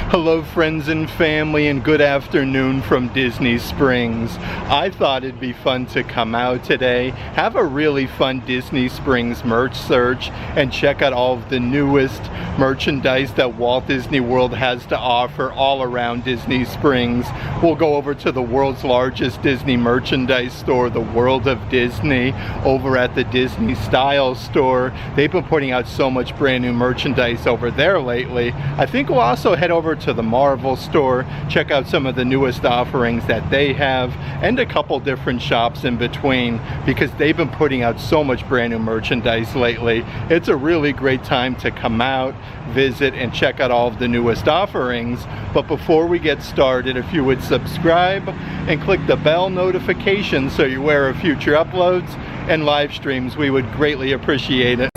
Hello friends and family, and good afternoon from Disney Springs. I thought it'd be fun to come out today, have a really fun Disney Springs merch search, and check out all of the newest merchandise that Walt Disney World has to offer all around Disney Springs. We'll go over to the world's largest Disney merchandise store, the World of Disney, over at the Disney Style store. They've been putting out so much brand new merchandise over there lately. I think we'll also head over to the Marvel store, check out some of the newest offerings that they have, and a couple different shops in between, because they've been putting out so much brand new merchandise lately. It's a really great time to come out, visit, and check out all of the newest offerings. But before we get started, if you would subscribe and click the bell notification so you're aware of future uploads and live streams, we would greatly appreciate it.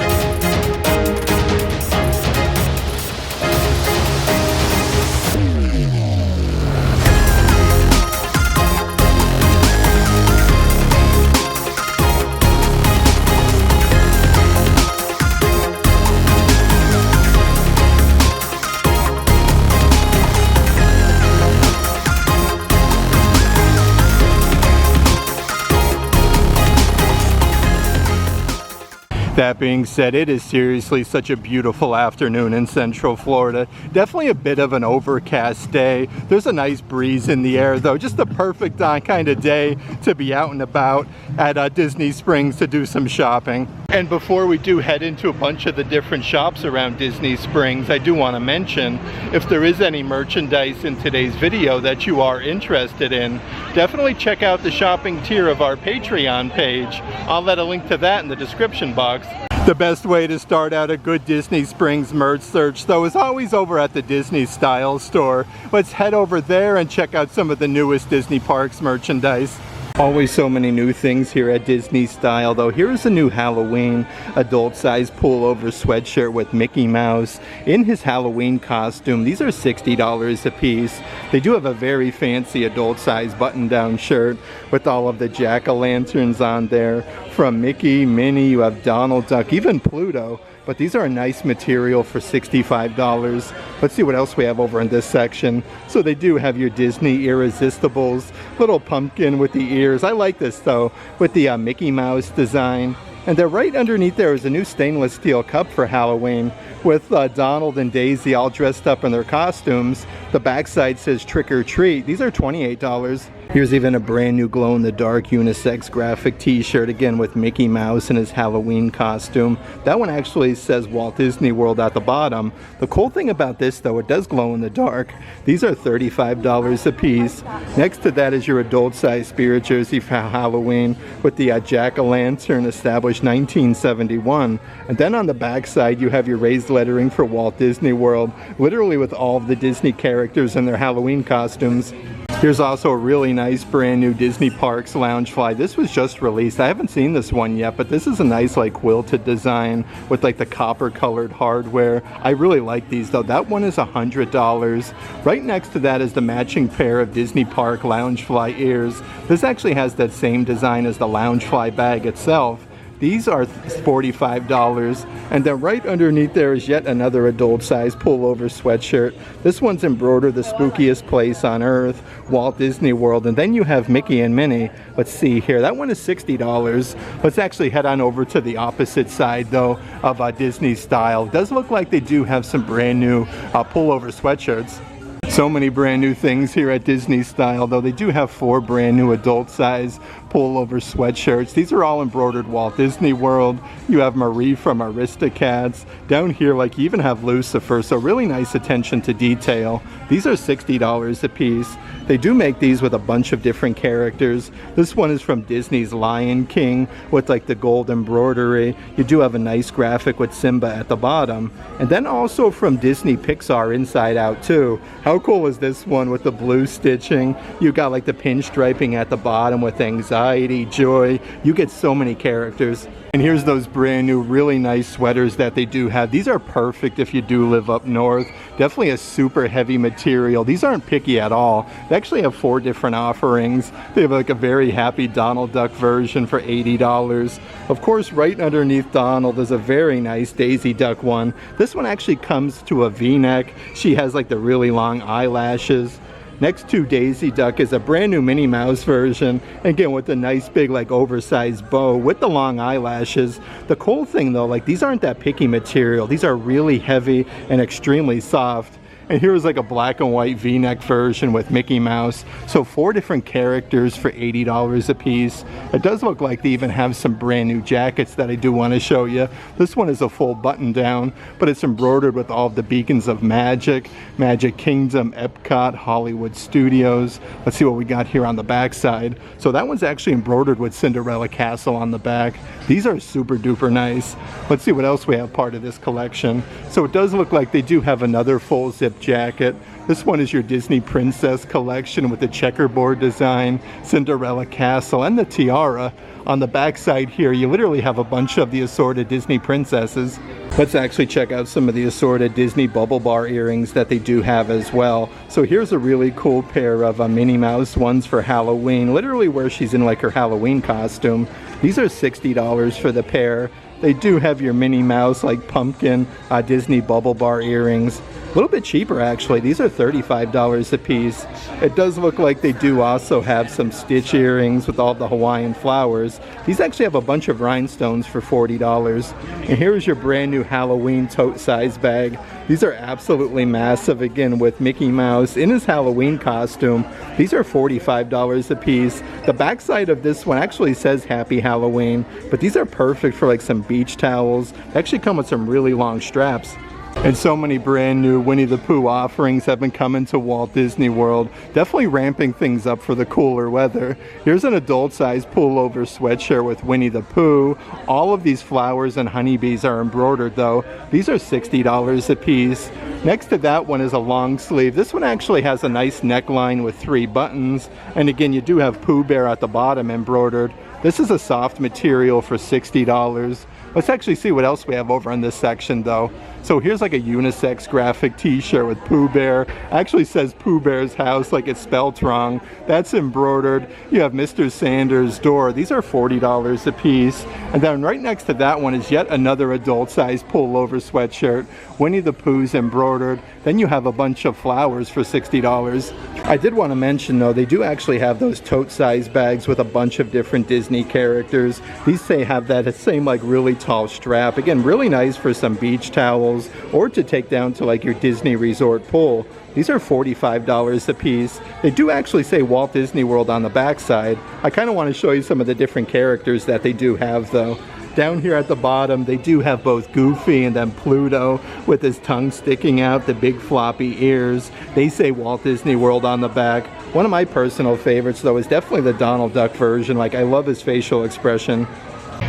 That being said, it is seriously such a beautiful afternoon in Central Florida. Definitely a bit of an overcast day. There's a nice breeze in the air though. Just the perfect kind of day to be out and about at Disney Springs to do some shopping. And before we do head into a bunch of the different shops around Disney Springs, I do want to mention, if there is any merchandise in today's video that you are interested in, definitely check out the shopping tier of our Patreon page. I'll let a link to that in the description box. The best way to start out a good Disney Springs merch search though is always over at the Disney Style store. Let's head over there and check out some of the newest Disney Parks merchandise. Always so many new things here at Disney Style though. Here's a new Halloween adult size pullover sweatshirt with Mickey Mouse in his Halloween costume. These are $60 a piece. They do have a very fancy adult size button down shirt with all of the jack-o'-lanterns on there. From Mickey, Minnie, you have Donald Duck, even Pluto. But these are a nice material for $65. Let's see what else we have over in this section. So they do have your Disney Irresistibles, little pumpkin with the ears. I like this though, with the Mickey Mouse design. And then right underneath there is a new stainless steel cup for Halloween with Donald and Daisy all dressed up in their costumes. The backside says Trick or Treat. These are $28. Here's even a brand new glow-in-the-dark unisex graphic t-shirt, again with Mickey Mouse in his Halloween costume. That one actually says Walt Disney World at the bottom. The cool thing about this though, it does glow in the dark. These are $35 a piece. Next to that is your adult size spirit jersey for Halloween with the jack-o'-lantern, established 1971. And then on the back side you have your raised lettering for Walt Disney World, literally with all of the Disney characters in their Halloween costumes. Here's also a really nice brand new Disney Parks Loungefly. This was just released. I haven't seen this one yet, but this is a nice like quilted design with like the copper colored hardware. I really like these though. That one is $100. Right next to that is the matching pair of Disney Park Loungefly ears. This actually has that same design as the Loungefly bag itself. These are $45, and then right underneath there is yet another adult size pullover sweatshirt. This one's embroidered the spookiest place on earth, Walt Disney World, and then you have Mickey and Minnie. Let's see here, that one is $60. Let's actually head on over to the opposite side though of Disney Style. It does look like they do have some brand new pullover sweatshirts. So many brand new things here at Disney Style though. They do have 4 brand new adult size pullover sweatshirts. These are all embroidered Walt Disney World. You have Marie from Aristocats. Down here, like, you even have Lucifer, so really nice attention to detail. These are $60 a piece. They do make these with a bunch of different characters. This one is from Disney's Lion King with like the gold embroidery. You do have a nice graphic with Simba at the bottom. And then also from Disney Pixar Inside Out too. How cool is this one with the blue stitching? You got like the pinstriping at the bottom with anxiety, joy. You get so many characters. And here's those brand new, really nice sweaters that they do have. These are perfect if you do live up north. Definitely a super heavy material. These aren't picky at all. They actually have 4 different offerings. They have like a very happy Donald Duck version for $80. Of course, right underneath Donald is a very nice Daisy Duck one. This one actually comes to a V-neck. She has like the really long eyelashes. Next to Daisy Duck is a brand new Minnie Mouse version, again with the nice big like oversized bow with the long eyelashes. The cool thing though, like these aren't that picky material. These are really heavy and extremely soft. And here's like a black and white V-neck version with Mickey Mouse. So 4 different characters for $80 a piece. It does look like they even have some brand new jackets that I do want to show you. This one is a full button down, but it's embroidered with all of the beacons of Magic, Magic Kingdom, Epcot, Hollywood Studios. Let's see what we got here on the back side. So that one's actually embroidered with Cinderella Castle on the back. These are super duper nice. Let's see what else we have part of this collection. So it does look like they do have another full zip jacket. This one is your Disney Princess collection with the checkerboard design, Cinderella Castle, and the tiara. On the back side here, you literally have a bunch of the assorted Disney princesses. Let's actually check out some of the assorted Disney Bubble Bar earrings that they do have as well. So here's a really cool pair of Minnie Mouse ones for Halloween, literally where she's in like her Halloween costume. These are $60 for the pair. They do have your Minnie Mouse like pumpkin Disney Bubble Bar earrings. A little bit cheaper actually. These are $35 a piece. It does look like they do also have some stitch earrings with all the Hawaiian flowers. These actually have a bunch of rhinestones for $40. And here's your brand new Halloween tote size bag. These are absolutely massive, again with Mickey Mouse in his Halloween costume. These are $45 a piece. The backside of this one actually says Happy Halloween, but these are perfect for like some beach towels. They actually come with some really long straps. And so many brand new Winnie the Pooh offerings have been coming to Walt Disney World, definitely ramping things up for the cooler weather. Here's an adult size pullover sweatshirt with Winnie the Pooh. All of these flowers and honeybees are embroidered though. These are $60 a piece. Next to that one is a long sleeve. This one actually has a nice neckline with 3 buttons. And again, you do have Pooh Bear at the bottom embroidered. This is a soft material for $60. Let's actually see what else we have over in this section though. So here's like a unisex graphic t-shirt with Pooh Bear. Actually says Pooh Bear's house like it's spelled wrong. That's embroidered. You have Mr. Sanders' door. These are $40 a piece. And then right next to that one is yet another adult size pullover sweatshirt. Winnie the Pooh's embroidered. Then you have a bunch of flowers for $60. I did want to mention though, they do actually have those tote size bags with a bunch of different Disney characters. These say have that same like really tall strap. Again, really nice for some beach towels or to take down to like your Disney resort pool. These are $45 a piece. They do actually say Walt Disney World on the back side. I kind of want to show you some of the different characters that they do have though. Down here at the bottom, they do have both Goofy and then Pluto with his tongue sticking out, the big floppy ears. They say Walt Disney World on the back. One of my personal favorites though is definitely the Donald Duck version. Like, I love his facial expression.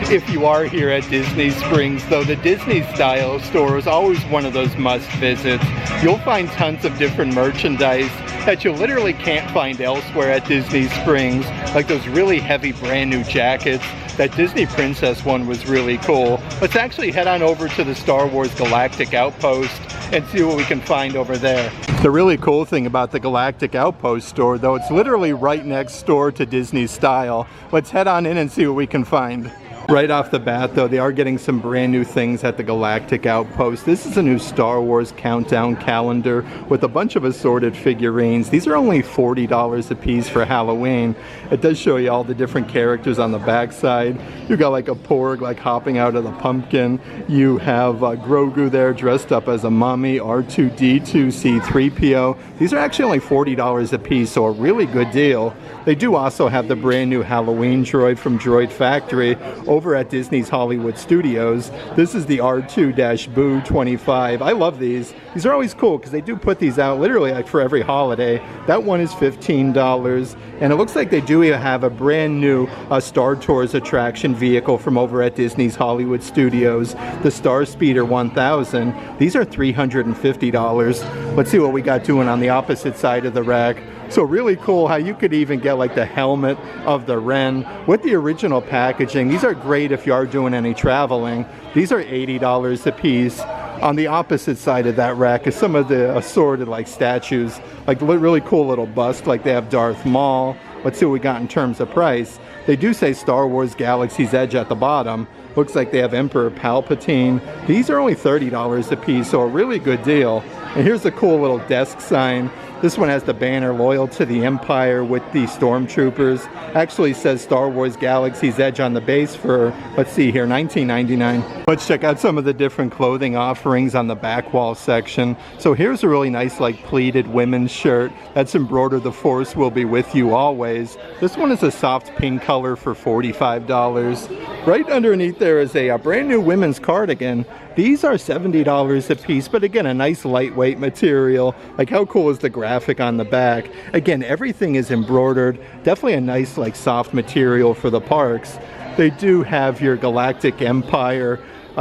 If you are here at Disney Springs though, the Disney Style store is always one of those must visits. You'll find tons of different merchandise that you literally can't find elsewhere at Disney Springs, like those really heavy brand new jackets. That Disney Princess one was really cool. Let's actually head on over to the Star Wars Galactic Outpost and see what we can find over there. The really cool thing about the Galactic Outpost store though, it's literally right next door to Disney Style. Let's head on in and see what we can find. Right off the bat though, they are getting some brand new things at the Galactic Outpost. This is a new Star Wars countdown calendar with a bunch of assorted figurines. These are only $40 a piece for Halloween. It does show you all the different characters on the back side. You got like a Porg like hopping out of the pumpkin. You have Grogu there dressed up as a mummy, R2-D2, C-3PO. These are actually only $40 a piece, so a really good deal. They do also have the brand new Halloween droid from Droid Factory over at Disney's Hollywood Studios. This is the R2-Boo 25. I love these. These are always cool because they do put these out literally like for every holiday. That one is $15. And it looks like they do have a brand new Star Tours attraction vehicle from over at Disney's Hollywood Studios, the Star Speeder 1000. These are $350. Let's see what we got doing on the opposite side of the rack. So really cool how you could even get like the helmet of the Wren with the original packaging. These are great if you are doing any traveling. These are $80 a piece. On the opposite side of that rack is some of the assorted like statues, like really cool little bust, like they have Darth Maul. Let's see what we got in terms of price. They do say Star Wars Galaxy's Edge at the bottom. Looks like they have Emperor Palpatine. These are only $30 a piece, so a really good deal. And here's a cool little desk sign. This one has the banner loyal to the Empire with the stormtroopers. Actually says Star Wars Galaxy's Edge on the base for, let's see here, $19.99. Let's check out some of the different clothing offerings on the back wall section. So here's a really nice like pleated women's shirt that's embroidered "The Force will be with you always." This one is a soft pink color for $45. Right underneath there is a brand new women's cardigan. These are $70 a piece, but again, a nice lightweight material. Like how cool is the graphic on the back? Again, everything is embroidered. Definitely a nice like soft material for the parks. They do have your Galactic Empire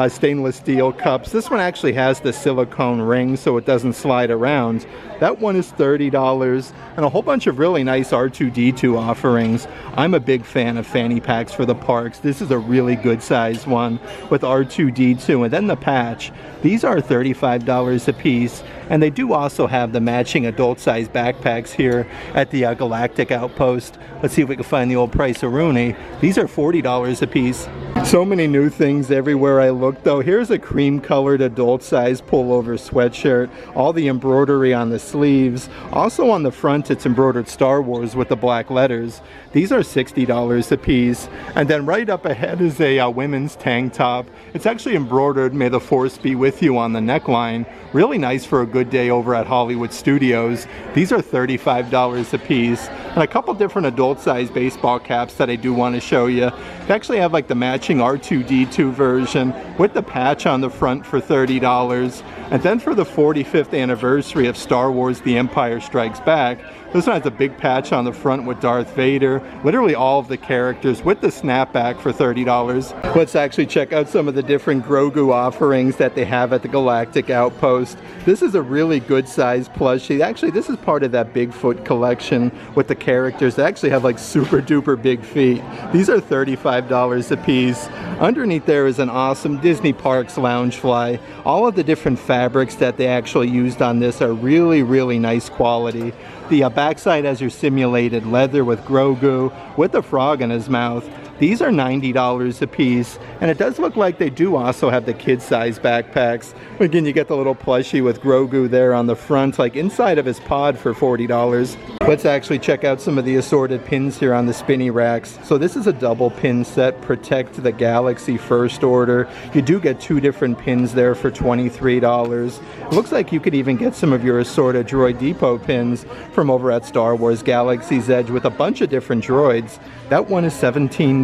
stainless steel cups. This one actually has the silicone ring so it doesn't slide around. That one is $30, and a whole bunch of really nice R2-D2 offerings. I'm a big fan of fanny packs for the parks. This is a really good size one with R2-D2, and then the patch. These are $35 a piece, and they do also have the matching adult size backpacks here at the Galactic Outpost. Let's see if we can find the old price of Rooney. These are $40 a piece. So many new things everywhere I look though. Here's a cream colored adult size pullover sweatshirt. All the embroidery on the sleeves. Also on the front it's embroidered Star Wars with the black letters. These are $60 a piece. And then right up ahead is a women's tank top. It's actually embroidered "May the Force be with you" on the neckline. Really nice for a good day over at Hollywood Studios. These are $35 a piece. And a couple different adult size baseball caps that I do want to show you. They actually have like the matching R2-D2 version with the patch on the front for $30. And then for the 45th anniversary of Star Wars The Empire Strikes Back, this one has a big patch on the front with Darth Vader, literally all of the characters with the snapback for $30. Let's actually check out some of the different Grogu offerings that they have at the Galactic Outpost. This is a really good size plushie. Actually, this is part of that Bigfoot collection with the characters that actually have like super duper big feet. These are $35 a piece. Underneath there is an awesome Disney Parks Loungefly. All of the different fabrics that they actually used on this are really, really nice quality. The backside has your simulated leather with Grogu with a frog in his mouth. These are $90 a piece, and it does look like they do also have the kid-size backpacks. Again, you get the little plushie with Grogu there on the front, like inside of his pod for $40. Let's actually check out some of the assorted pins here on the spinny racks. So this is a double pin set, Protect the Galaxy First Order. You do get two different pins there for $23. It looks like you could even get some of your assorted Droid Depot pins from over at Star Wars Galaxy's Edge with a bunch of different droids. That one is $17.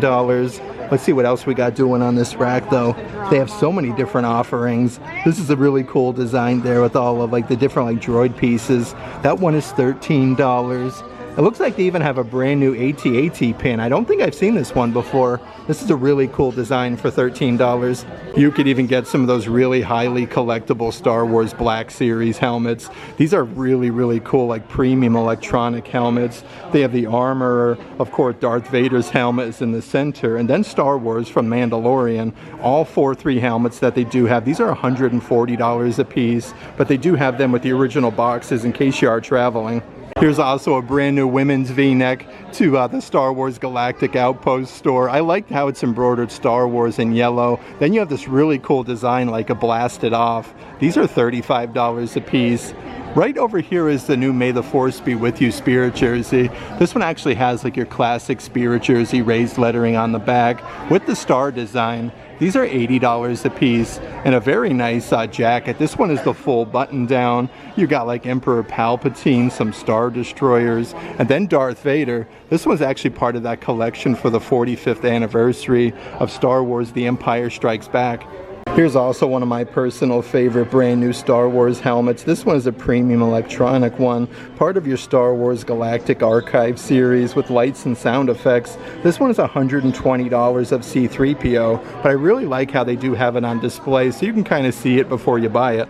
Let's see what else we got doing on this rack though. They have so many different offerings. This is a really cool design there with all of like the different like droid pieces. That one is $13. It looks like they even have a brand new AT-AT pin. I don't think I've seen this one before. This is a really cool design for $13. You could even get some of those really highly collectible Star Wars Black Series helmets. These are really, really cool, like premium electronic helmets. They have the armor, of course, Darth Vader's helmet is in the center, and then Star Wars from Mandalorian. All 4-3 helmets that they do have. These are $140 a piece, but they do have them with the original boxes in case you are traveling. Here's also a brand new women's V-neck to the Star Wars Galactic Outpost store. I like how it's embroidered Star Wars in yellow. Then you have this really cool design like a blasted off. These are $35 a piece. Right over here is the new May the Force Be With You Spirit jersey. This one actually has like your classic Spirit jersey raised lettering on the back with the star design. These are $80 a piece, and a very nice jacket. This one is the full button down. You got like Emperor Palpatine, some Star Destroyers, and then Darth Vader. This one's actually part of that collection for the 45th anniversary of Star Wars The Empire Strikes Back. Here's also one of my personal favorite brand new Star Wars helmets. This one is a premium electronic one, part of your Star Wars Galactic Archive series with lights and sound effects. This one is $120 of C-3PO, but I really like how they do have it on display so you can kind of see it before you buy it.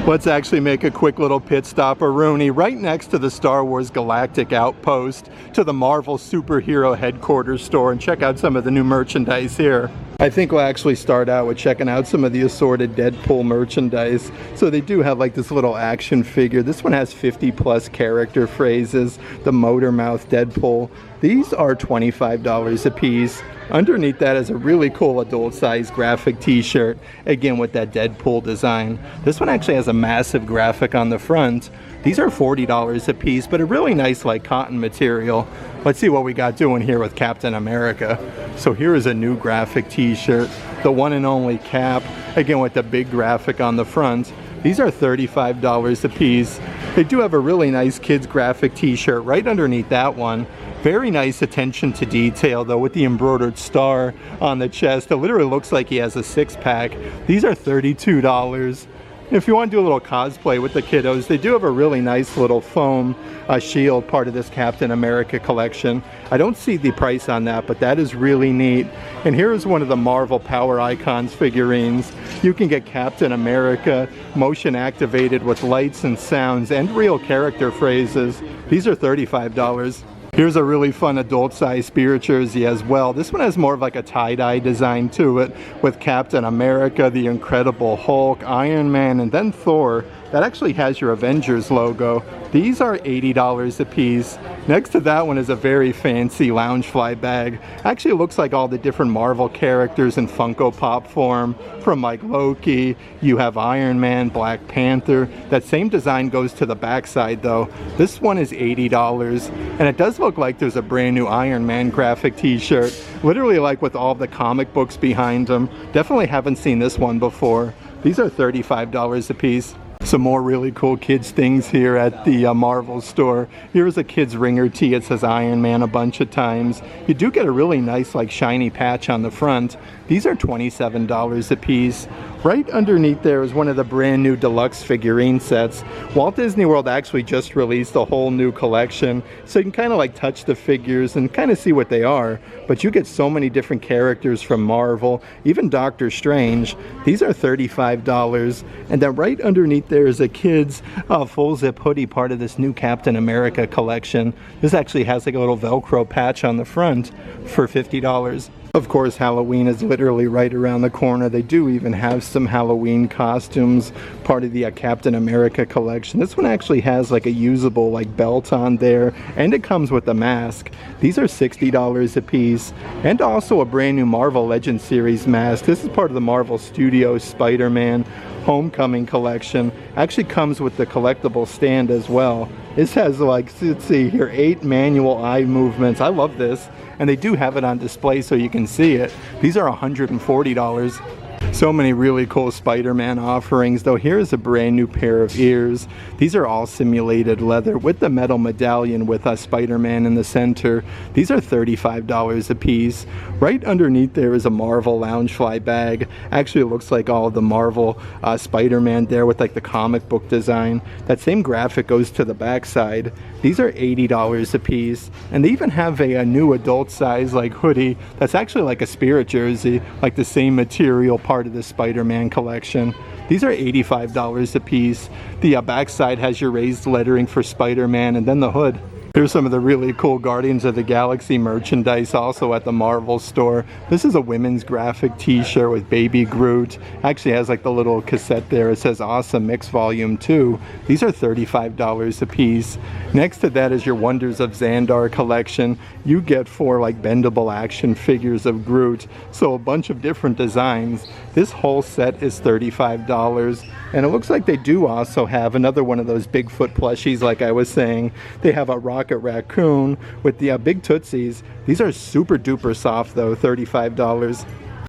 Let's actually make a quick little pit stop, Rooney, right next to the Star Wars Galactic Outpost, to the Marvel Superhero Headquarters store, and check out some of the new merchandise here. I think we'll actually start out with checking out some of the assorted Deadpool merchandise. So they do have like this little action figure. This one has 50+ character phrases, the motor mouth Deadpool. These are $25 a piece. Underneath that is a really cool adult-sized graphic t-shirt, again with that Deadpool design. This one actually has a massive graphic on the front. These are $40 a piece, but a really nice like cotton material. Let's see what we got doing here with Captain America. So here is a new graphic t-shirt, the one and only Cap, again with the big graphic on the front. These are $35 a piece. They do have a really nice kids graphic t-shirt right underneath that one. Very nice attention to detail though, with the embroidered star on the chest. It literally looks like he has a six-pack. These are $32. If you want to do a little cosplay with the kiddos, they do have a really nice little foam shield, part of this Captain America collection. I don't see the price on that, but that is really neat. And here is one of the Marvel Power Icons figurines. You can get Captain America motion activated with lights and sounds and real character phrases. These are $35. Here's a really fun adult-sized Spirit jersey as well. This one has more of like a tie-dye design to it, with Captain America, the Incredible Hulk, Iron Man, and then Thor. That actually has your Avengers logo. These are $80 a piece. Next to that one is a very fancy Loungefly bag. Actually, it looks like all the different Marvel characters in Funko Pop form. From like Loki, you have Iron Man, Black Panther. That same design goes to the backside though. This one is $80, and it does look like there's a brand new Iron Man graphic t-shirt. Literally like with all the comic books behind them. Definitely haven't seen this one before. These are $35 a piece. Some more really cool kids things here at the Marvel store. Here's a kid's ringer tee. It says Iron Man a bunch of times. You do get a really nice like shiny patch on the front. These are $27 a piece. Right underneath there is one of the brand new deluxe figurine sets. Walt Disney World actually just released a whole new collection, so you can kind of like touch the figures and kind of see what they are. But you get so many different characters from Marvel, even Doctor Strange. These are $35. And then right underneath there is a kid's full zip hoodie, part of this new Captain America collection. This actually has like a little Velcro patch on the front for $50. Of course, Halloween is literally right around the corner. They do even have some Halloween costumes, part of the Captain America collection. This one actually has like a usable like belt on there, and it comes with a mask. These are $60 a piece, and also a brand new Marvel Legends series mask. This is part of the Marvel Studios Spider-Man Homecoming collection. Actually comes with the collectible stand as well. This has like, let's see here, 8 manual eye movements. I love this. And they do have it on display so you can see it. These are $140. So many really cool Spider-Man offerings, though. Here's a brand new pair of ears. These are all simulated leather with the metal medallion with Spider-Man in the center. These are $35 a piece. Right underneath there is a Marvel Loungefly bag. Actually, it looks like all of the Marvel Spider-Man there with like the comic book design. That same graphic goes to the backside. These are $80 a piece, and they even have a new adult size like hoodie that's actually like a Spirit jersey, like the same material, part of the Spider-Man collection. These are $85 a piece. The backside has your raised lettering for Spider-Man, and then the hood. Here's some of the really cool Guardians of the Galaxy merchandise also at the Marvel store. This is a women's graphic t-shirt with Baby Groot. Actually has like the little cassette there. It says Awesome Mix Volume 2. These are $35 a piece. Next to that is your Wonders of Xandar collection. You get 4 like bendable action figures of Groot. So a bunch of different designs. This whole set is $35. And it looks like they do also have another one of those Bigfoot plushies like I was saying. They have a Rocket Raccoon with the big Tootsies. These are super duper soft though, $35.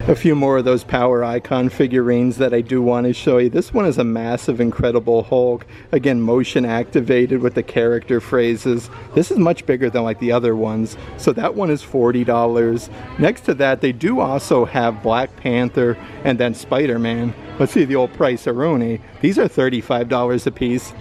A few more of those Power Icon figurines that I do want to show you. This one is a massive Incredible Hulk. Again, motion activated with the character phrases. This is much bigger than like the other ones. So that one is $40. Next to that, they do also have Black Panther and then Spider-Man. Let's see the old price, Aroni. These are $35 a piece.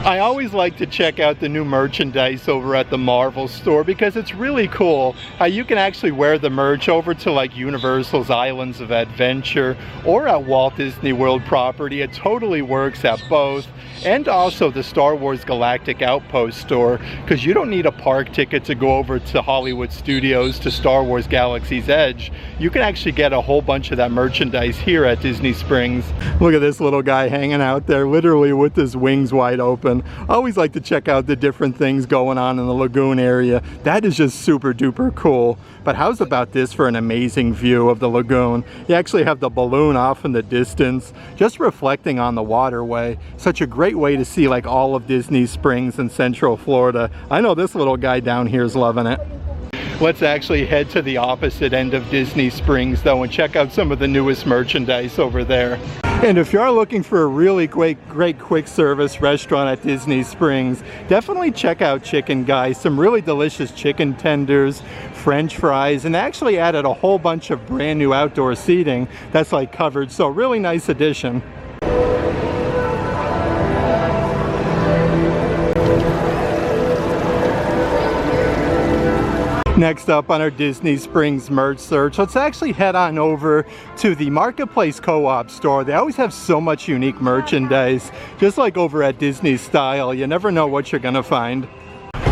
I always like to check out the new merchandise over at the Marvel store because it's really cool how you can actually wear the merch over to like Universal's Islands of Adventure or at Walt Disney World property. It totally works at both. And also the Star Wars Galactic Outpost store, because you don't need a park ticket to go over to Hollywood Studios to Star Wars Galaxy's Edge. You can actually get a whole bunch of that merchandise here at Disney Springs. Look at this little guy hanging out there literally with his wings wide open. I always like to check out the different things going on in the lagoon area. That is just super duper cool. But how's about this for an amazing view of the lagoon? You actually have the balloon off in the distance, just reflecting on the waterway. Such a great way to see like all of Disney Springs in Central Florida. I know this little guy down here is loving it. Let's actually head to the opposite end of Disney Springs though and check out some of the newest merchandise over there. And if you are looking for a really great quick service restaurant at Disney Springs, definitely check out Chicken Guy. Some really delicious chicken tenders, French fries, and actually added a whole bunch of brand new outdoor seating that's like covered, so really nice addition. Next up on our Disney Springs merch search, let's actually head on over to the Marketplace Co-op store. They always have so much unique merchandise, just like over at Disney Style. You never know what you're gonna find.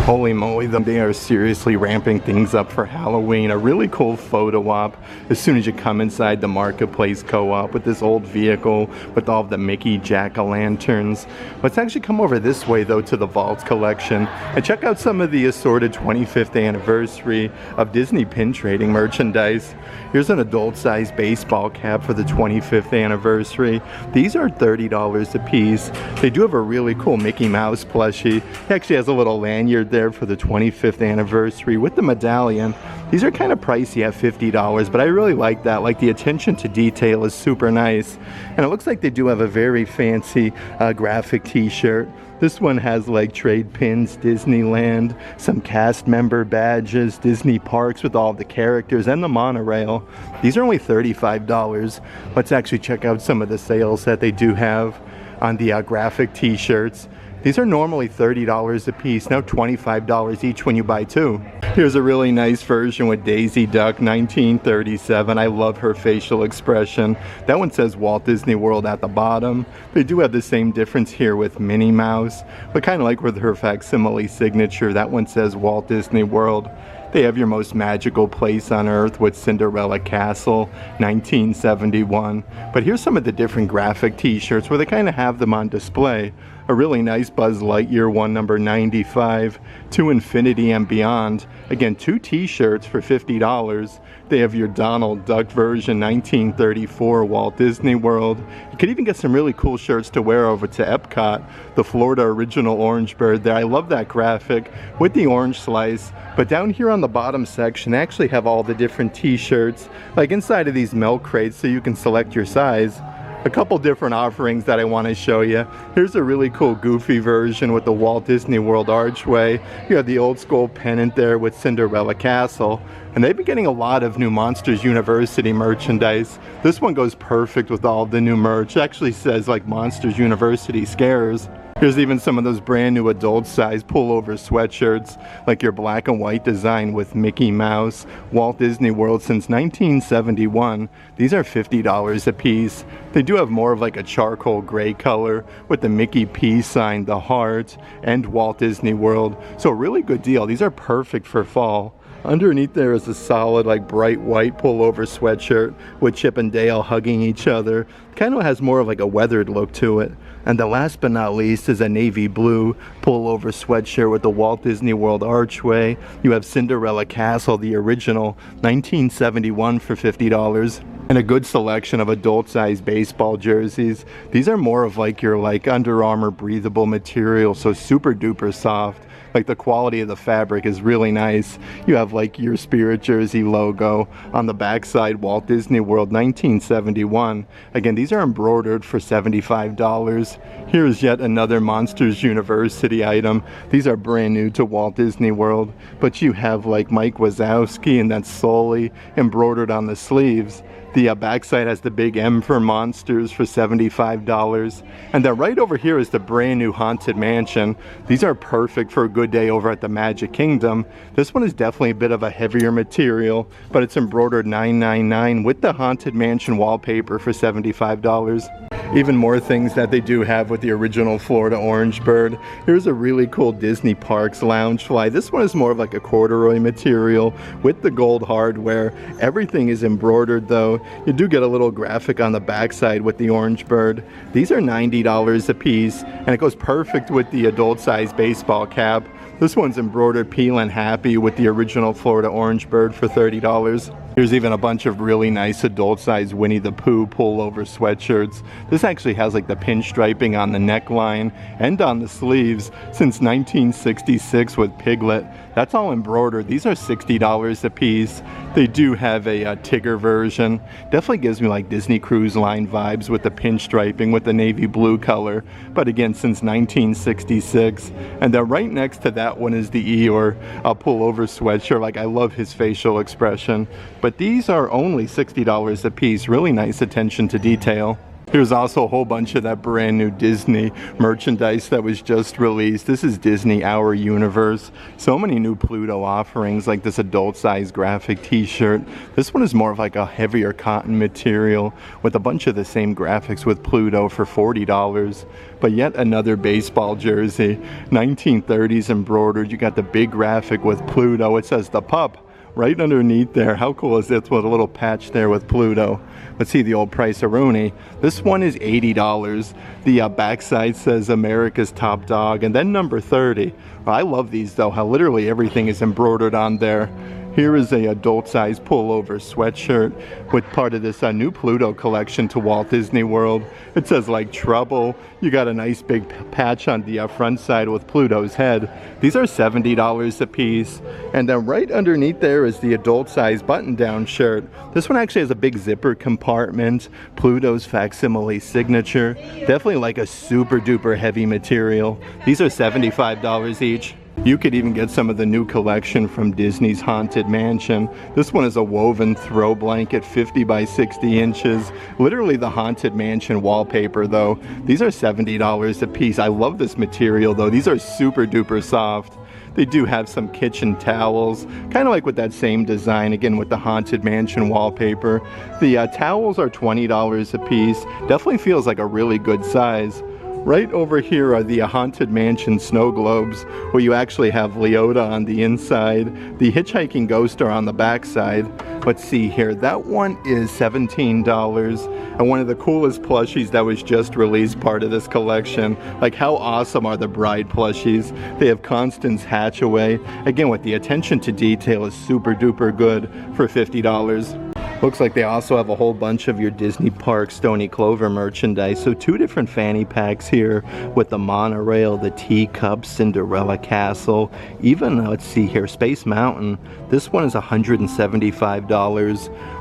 Holy moly, they are seriously ramping things up for Halloween. A really cool photo op as soon as you come inside the Marketplace Co-op with this old vehicle with all of the Mickey jack-o'-lanterns. Let's actually come over this way though to the Vault collection and check out some of the assorted 25th anniversary of Disney pin trading merchandise. Here's an adult-sized baseball cap for the 25th anniversary. These are $30 a piece. They do have a really cool Mickey Mouse plushie. He actually has a little lanyard there for the 25th anniversary with the medallion. These are kind of pricey at $50, but I really like that. Like the attention to detail is super nice. And it looks like they do have a very fancy graphic t-shirt. This one has like trade pins, Disneyland, some cast member badges, Disney parks with all the characters, and the monorail. These are only $35. Let's actually check out some of the sales that they do have on the graphic t-shirts. These are normally $30 a piece, now $25 each when you buy two. Here's a really nice version with Daisy Duck, 1937. I love her facial expression. That one says Walt Disney World at the bottom. They do have the same difference here with Minnie Mouse, but kind of like with her facsimile signature, that one says Walt Disney World. They have Your Most Magical Place on Earth with Cinderella Castle, 1971. But here's some of the different graphic t-shirts where they kind of have them on display. A really nice Buzz Lightyear one, number 95, To Infinity and Beyond. Again, two t-shirts for $50. They have your Donald Duck version, 1934, Walt Disney World. You could even get some really cool shirts to wear over to Epcot. The Florida Original Orange Bird there. I love that graphic with the orange slice. But down here on the bottom section, they actually have all the different t-shirts, like inside of these milk crates so you can select your size. A couple different offerings that I want to show you. Here's a really cool Goofy version with the Walt Disney World archway. You have the old school pennant there with Cinderella Castle. And they've been getting a lot of new Monsters University merchandise. This one goes perfect with all of the new merch. It actually says like Monsters University Scares. Here's even some of those brand new adult size pullover sweatshirts, like your black and white design with Mickey Mouse, Walt Disney World since 1971. These are $50 a piece. They do have more of like a charcoal gray color with the Mickey peace sign, the heart, and Walt Disney World. So a really good deal. These are perfect for fall. Underneath there is a solid like bright white pullover sweatshirt with Chip and Dale hugging each other. Kind of has more of like a weathered look to it. And the last but not least is a navy blue pullover sweatshirt with the Walt Disney World archway. You have Cinderella Castle, the original, 1971 for $50. And a good selection of adult-sized baseball jerseys. These are more of like your like Under Armour breathable material, so super duper soft. Like the quality of the fabric is really nice. You have like your Spirit jersey logo on the backside, Walt Disney World 1971. Again, these are embroidered for $75. Here's yet another Monsters University item. These are brand new to Walt Disney World, but you have like Mike Wazowski, and that's solely embroidered on the sleeves. The backside has the big M for monsters for $75. And then right over here is the brand new Haunted Mansion. These are perfect for a good day over at the Magic Kingdom. This one is definitely a bit of a heavier material, but it's embroidered $9.99 with the Haunted Mansion wallpaper for $75. Even more things that they do have with the original Florida Orange Bird. Here's a really cool Disney Parks Loungefly. This one is more of like a corduroy material with the gold hardware. Everything is embroidered though. You do get a little graphic on the backside with the Orange Bird. These are $90 a piece, and it goes perfect with the adult size baseball cap. This one's embroidered Peel and Happy with the original Florida Orange Bird for $30. Here's even a bunch of really nice adult-sized Winnie the Pooh pullover sweatshirts. This actually has like the pinstriping on the neckline and on the sleeves since 1966 with Piglet. That's all embroidered. These are $60 a piece. They do have a Tigger version. Definitely gives me like Disney Cruise Line vibes with the pinstriping with the navy blue color. But again, since 1966. And then right next to that one is the Eeyore pullover sweatshirt. Like, I love his facial expression. But these are only $60 a piece. Really nice attention to detail. Here's also a whole bunch of that brand new Disney merchandise that was just released. This is Disney Our Universe. So many new Pluto offerings, like this adult size graphic t-shirt. This one is more of like a heavier cotton material with a bunch of the same graphics with Pluto for $40. But yet another baseball jersey, 1930s embroidered. You got the big graphic with Pluto. It says the pup right underneath there. How cool is this with a little patch there with Pluto? Let's see the old price-a-rooney. This one is $80. The backside says America's Top Dog, and then number 30. Well, I love these though, how literally everything is embroidered on there. Here is a adult-sized pullover sweatshirt with part of this new Pluto collection to Walt Disney World. It says like Trouble. You got a nice big patch on the front side with Pluto's head. These are $70 a piece. And then right underneath there is the adult-sized button-down shirt. This one actually has a big zipper compartment. Pluto's facsimile signature. Definitely like a super-duper heavy material. These are $75 each. You could even get some of the new collection from Disney's Haunted Mansion. This one is a woven throw blanket, 50 by 60 inches. Literally the Haunted Mansion wallpaper though. These are $70 a piece. I love this material though. These are super duper soft. They do have some kitchen towels, kind of like with that same design, again with the Haunted Mansion wallpaper. The towels are $20 a piece. Definitely feels like a really good size. Right over here are the Haunted Mansion snow globes, where you actually have Leota on the inside, the Hitchhiking Ghost are on the backside. Let's see here, that one is $17, and one of the coolest plushies that was just released, part of this collection. Like, how awesome are the bride plushies? They have Constance Hatchaway. Again, with the attention to detail is super duper good for $50. Looks like they also have a whole bunch of your Disney Park Stony Clover merchandise. So 2 different fanny packs here with the monorail, the teacup, Cinderella Castle, even, let's see here, Space Mountain. This one is $175.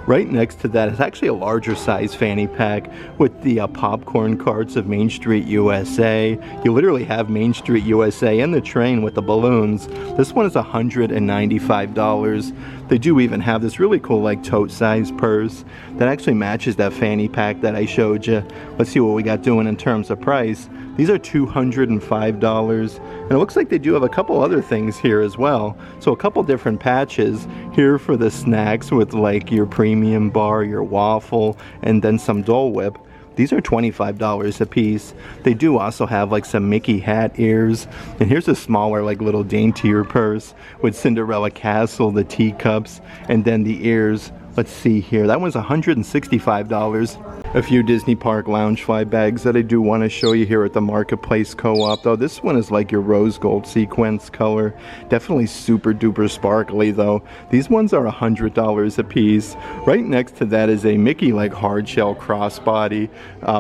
Right next to that is actually a larger size fanny pack with the popcorn carts of Main Street USA. You literally have Main Street USA and the train with the balloons. This one is $195. They do even have this really cool like tote size purse that actually matches that fanny pack that I showed you. Let's see what we got doing in terms of price. These are $205, and it looks like they do have a couple other things here as well. So a couple different patches here for the snacks with like your premium bar, your waffle, and then some Dole Whip. These are $25 a piece. They do also have like some Mickey hat ears. And here's a smaller like little daintier purse with Cinderella Castle, the teacups, and then the ears. Let's see here, that one's $165. A few Disney Park Loungefly bags that I do want to show you here at the Marketplace Co-op though. This one is like your rose gold sequence color. Definitely super duper sparkly though. These ones are $100 a piece. Right next to that is a Mickey like hard shell crossbody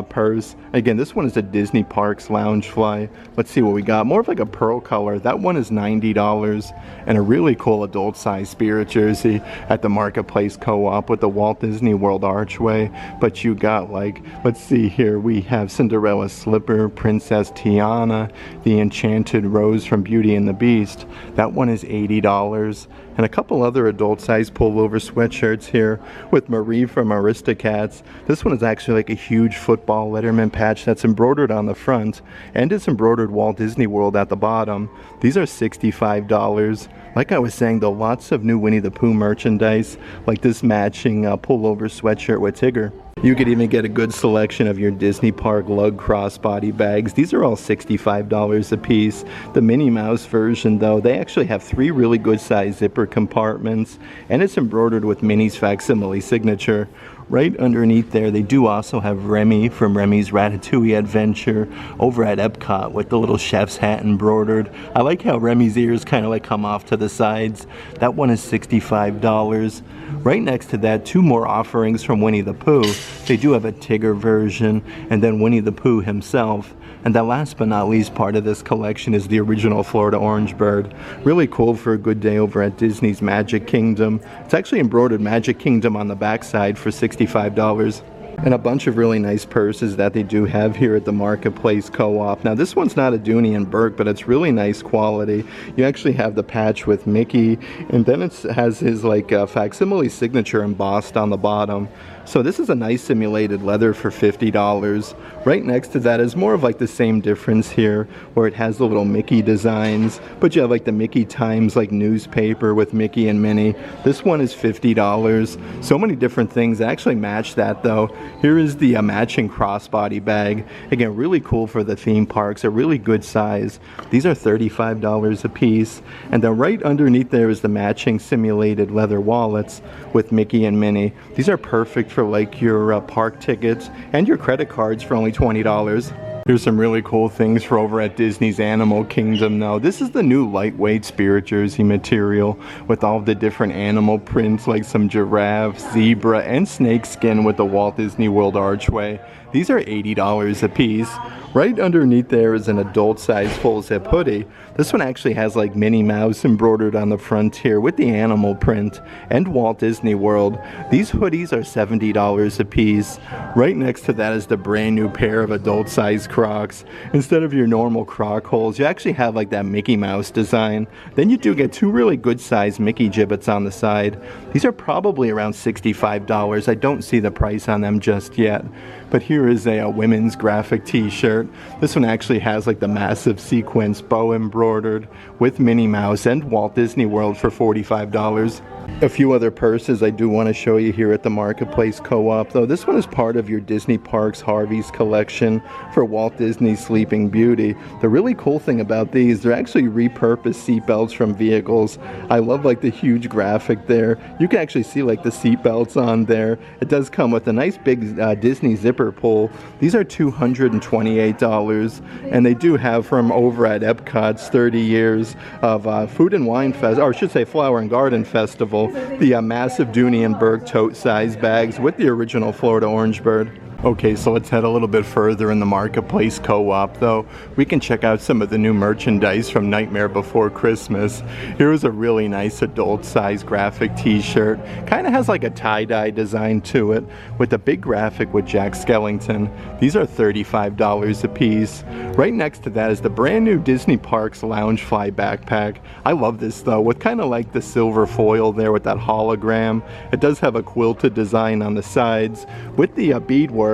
purse. Again, this one is a Disney Parks Loungefly. Let's see what we got. More of like a pearl color. That one is $90. And a really cool adult size Spirit jersey at the Marketplace Co-op. Co-op with the Walt Disney World archway, but you got like, let's see here, we have Cinderella's slipper, Princess Tiana, the Enchanted Rose from Beauty and the Beast. That one is $80. And a couple other adult-sized pullover sweatshirts here with Marie from Aristocats. This one is actually like a huge football Letterman patch that's embroidered on the front, and it's embroidered Walt Disney World at the bottom. These are $65. Like I was saying though, lots of new Winnie the Pooh merchandise, like this matching pullover sweatshirt with Tigger. You could even get a good selection of your Disney Park lug crossbody bags. These are all $65 a piece. The Minnie Mouse version though, they actually have 3 really good sized zipper compartments, and it's embroidered with Minnie's facsimile signature. Right underneath there, they do also have Remy from Remy's Ratatouille Adventure over at Epcot with the little chef's hat embroidered. I like how Remy's ears kind of like come off to the sides. That one is $65. Right next to that, 2 more offerings from Winnie the Pooh. They do have a Tigger version and then Winnie the Pooh himself. And the last but not least part of this collection is the original Florida Orange Bird. Really cool for a good day over at Disney's Magic Kingdom. It's actually embroidered Magic Kingdom on the backside for $65. And a bunch of really nice purses that they do have here at the Marketplace Co-op. Now this one's not a Dooney and Burke, but it's really nice quality. You actually have the patch with Mickey, and then it has his like facsimile signature embossed on the bottom. So this is a nice simulated leather for $50. Right next to that is more of like the same difference here, where it has the little Mickey designs, but you have like the Mickey Times like newspaper with Mickey and Minnie. This one is $50. So many different things that actually match that though. Here is the matching crossbody bag. Again, really cool for the theme parks, a really good size. These are $35 a piece. And then right underneath there is the matching simulated leather wallets with Mickey and Minnie. These are perfect for like your park tickets and your credit cards for only $20. Here's some really cool things for over at Disney's Animal Kingdom now. This is the new lightweight spirit jersey material with all of the different animal prints like some giraffe, zebra, and snake skin with the Walt Disney World archway. These are $80 a piece. Right underneath there is an adult size full zip hoodie. This one actually has like Minnie Mouse embroidered on the front here with the animal print and Walt Disney World. These hoodies are $70 a piece. Right next to that is the brand new pair of adult size Crocs. Instead of your normal Croc holes, you actually have like that Mickey Mouse design. Then you do get 2 really good sized Mickey gibbets on the side. These are probably around $65. I don't see the price on them just yet. But here is a women's graphic t-shirt. This one actually has like the massive sequence bow embroidered with Minnie Mouse and Walt Disney World for $45. A few other purses I do want to show you here at the Marketplace Co-op though. This one is part of your Disney Parks Harvey's collection for Walt Disney's Sleeping Beauty. The really cool thing about these, they're actually repurposed seatbelts from vehicles. I love like the huge graphic there. You can actually see like the seatbelts on there. It does come with a nice big Disney zipper pull. These are $228, and they do have from over at Epcot's 30 years of Food and Wine Fest, or I should say Flower and Garden Festival, the massive Dooney and Burke tote size bags with the original Florida Orange Bird. Okay, so let's head a little bit further in the Marketplace Co-op though. We can check out some of the new merchandise from Nightmare Before Christmas. Here is a really nice adult size graphic t-shirt. Kind of has like a tie-dye design to it with a big graphic with Jack Skellington. These are $35 a piece. Right next to that is the brand new Disney Parks Loungefly backpack. I love this though, with kind of like the silver foil there with that hologram. It does have a quilted design on the sides with the beadwork.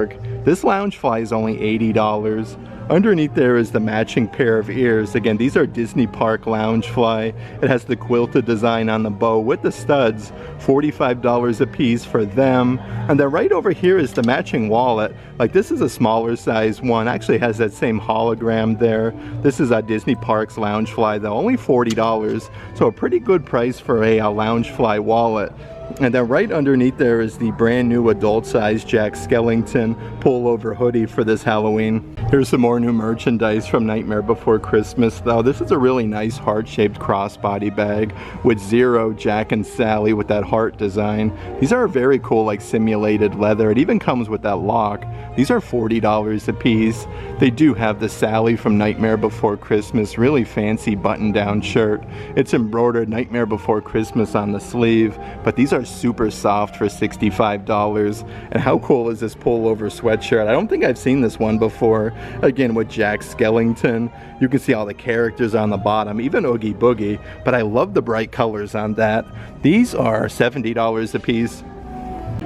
This Loungefly is only $80. Underneath there is the matching pair of ears. Again, these are Disney Park Loungefly. It has the quilted design on the bow with the studs, $45 a piece for them. And then right over here is the matching wallet. Like this is a smaller size one, actually has that same hologram there. This is a Disney Parks Loungefly though, only $40. So a pretty good price for a Loungefly wallet. And then right underneath there is the brand new adult size Jack Skellington pullover hoodie for this Halloween. Here's some more new merchandise from Nightmare Before Christmas though. This is a really nice heart-shaped crossbody bag with Zero, Jack, and Sally with that heart design. These are very cool, like simulated leather. It even comes with that lock. These are $40 a piece. They do have the Sally from Nightmare Before Christmas, really fancy button-down shirt. It's embroidered Nightmare Before Christmas on the sleeve, but these are are super soft for $65. And how cool is this pullover sweatshirt? I don't think I've seen this one before. Again, with Jack Skellington. You can see all the characters on the bottom, even Oogie Boogie. But I love the bright colors on that. These are $70 a piece.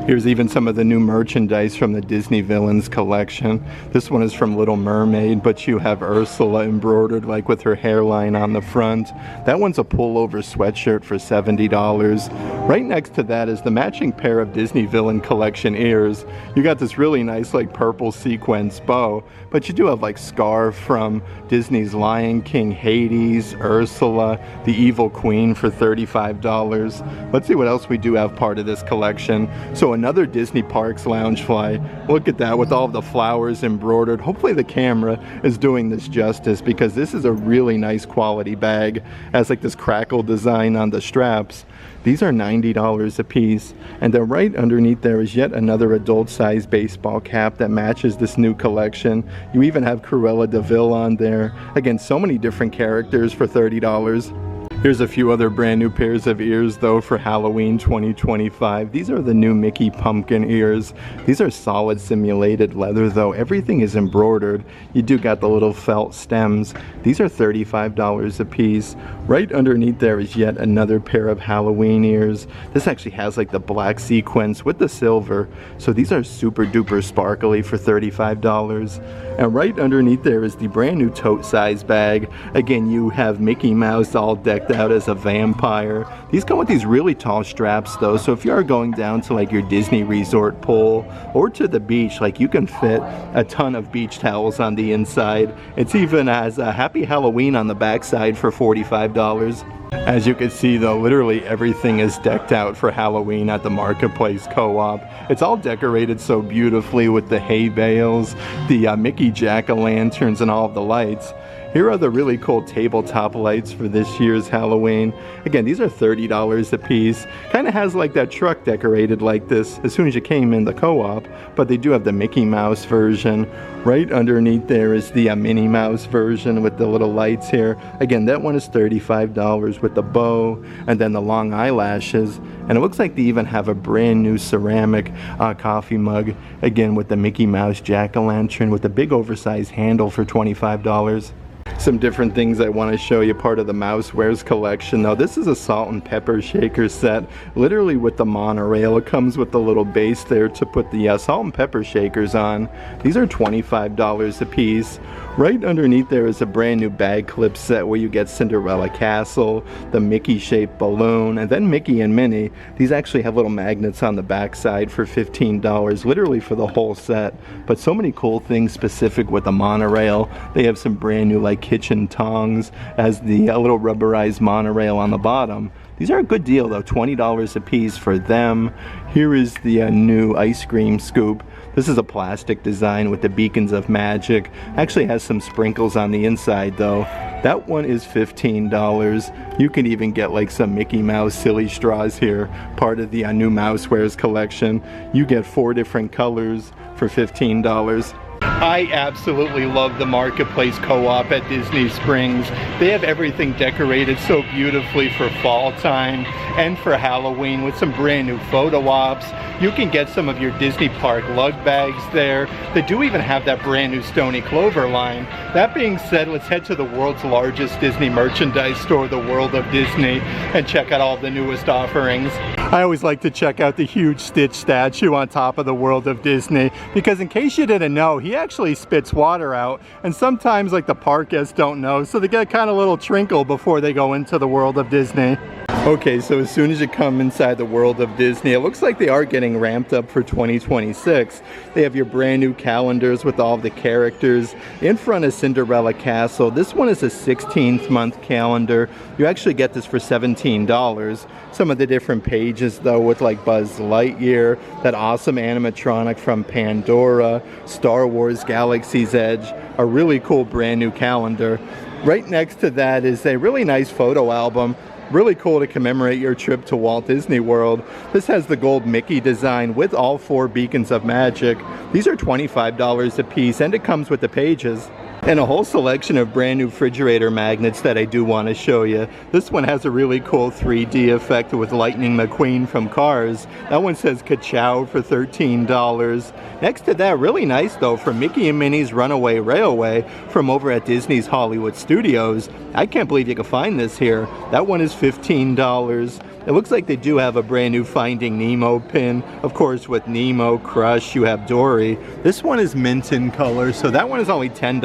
Here's even some of the new merchandise from the Disney Villains collection. This one is from Little Mermaid, but you have Ursula embroidered like with her hairline on the front. That one's a pullover sweatshirt for $70. Right next to that is the matching pair of Disney Villain collection ears. You got this really nice like purple sequence bow, but you do have like Scar from Disney's Lion King, Hades, Ursula, the Evil Queen for $35. Let's see what else we do have part of this collection. So another Disney Parks Loungefly. Look at that with all of the flowers embroidered. Hopefully the camera is doing this justice because this is a really nice quality bag. It has like this crackle design on the straps. These are $90 a piece. And then right underneath there is yet another adult size baseball cap that matches this new collection. You even have Cruella de Vil on there. Again, so many different characters for $30. Here's a few other brand new pairs of ears though for Halloween 2025. These are the new Mickey pumpkin ears. These are solid simulated leather though. Everything is embroidered. You do got the little felt stems. These are $35 a piece. Right underneath there is yet another pair of Halloween ears. This actually has like the black sequence with the silver. So these are super duper sparkly for $35. And right underneath there is the brand new tote size bag. Again, you have Mickey Mouse all decked out as a vampire. These come with these really tall straps though, so if you are going down to like your Disney resort pool or to the beach, like you can fit a ton of beach towels on the inside. It's even has a Happy Halloween on the backside for $45. As you can see though, literally everything is decked out for Halloween at the Marketplace Co-op. It's all decorated so beautifully with the hay bales, the Mickey jack-o'-lanterns and all of the lights. Here are the really cool tabletop lights for this year's Halloween. Again, these are $30 a piece. Kind of has like that truck decorated like this as soon as you came in the co-op, but they do have the Mickey Mouse version. Right underneath there is the Minnie Mouse version with the little lights here. Again, that one is $35 with the bow and then the long eyelashes. And it looks like they even have a brand new ceramic coffee mug, again with the Mickey Mouse jack-o'-lantern with a big oversized handle for $25. Some different things I want to show you, part of the Mousewares collection though. This is a salt and pepper shaker set, literally with the monorail. It comes with the little base there to put the salt and pepper shakers on. These are $25 a piece. Right underneath there is a brand new bag clip set where you get Cinderella Castle, the Mickey shaped balloon, and then Mickey and Minnie. These actually have little magnets on the back side for $15, literally for the whole set. But so many cool things specific with the monorail. They have some brand new like kitchen tongs as the little rubberized monorail on the bottom. These are a good deal though, $20 a piece for them. Here is the new ice cream scoop. This is a plastic design with the beacons of magic. Actually has some sprinkles on the inside though. That one is $15. You can even get like some Mickey Mouse silly straws here, part of the new Mousewares collection. You get 4 different colors for $15. I absolutely love the Marketplace Co-op at Disney Springs. They have everything decorated so beautifully for fall time and for Halloween with some brand new photo ops. You can get some of your Disney Park lug bags there. They do even have that brand new Stony Clover line. That being said, let's head to the world's largest Disney merchandise store, the World of Disney, and check out all of the newest offerings. I always like to check out the huge Stitch statue on top of the World of Disney because in case you didn't know, he actually spits water out, and sometimes like the park guests don't know, so they get kind of a little trinkle before they go into the World of Disney. Okay, so as soon as you come inside the World of Disney, it looks like they are getting ramped up for 2026. They have your brand new calendars with all of the characters. In front of Cinderella Castle, this one is a 16th month calendar. You actually get this for $17. Some of the different pages though with like Buzz Lightyear, that awesome animatronic from Pandora, Star Wars Galaxy's Edge, a really cool brand new calendar. Right next to that is a really nice photo album. Really cool to commemorate your trip to Walt Disney World. This has the gold Mickey design with all 4 beacons of magic. These are $25 a piece and it comes with the pages. And a whole selection of brand new refrigerator magnets that I do want to show you. This one has a really cool 3D effect with Lightning McQueen from Cars. That one says ka-chow for $13. Next to that, really nice though, from Mickey and Minnie's Runaway Railway from over at Disney's Hollywood Studios. I can't believe you can find this here. That one is $15. It looks like they do have a brand new Finding Nemo pin. Of course, with Nemo, Crush, you have Dory. This one is mint in color, so that one is only $10.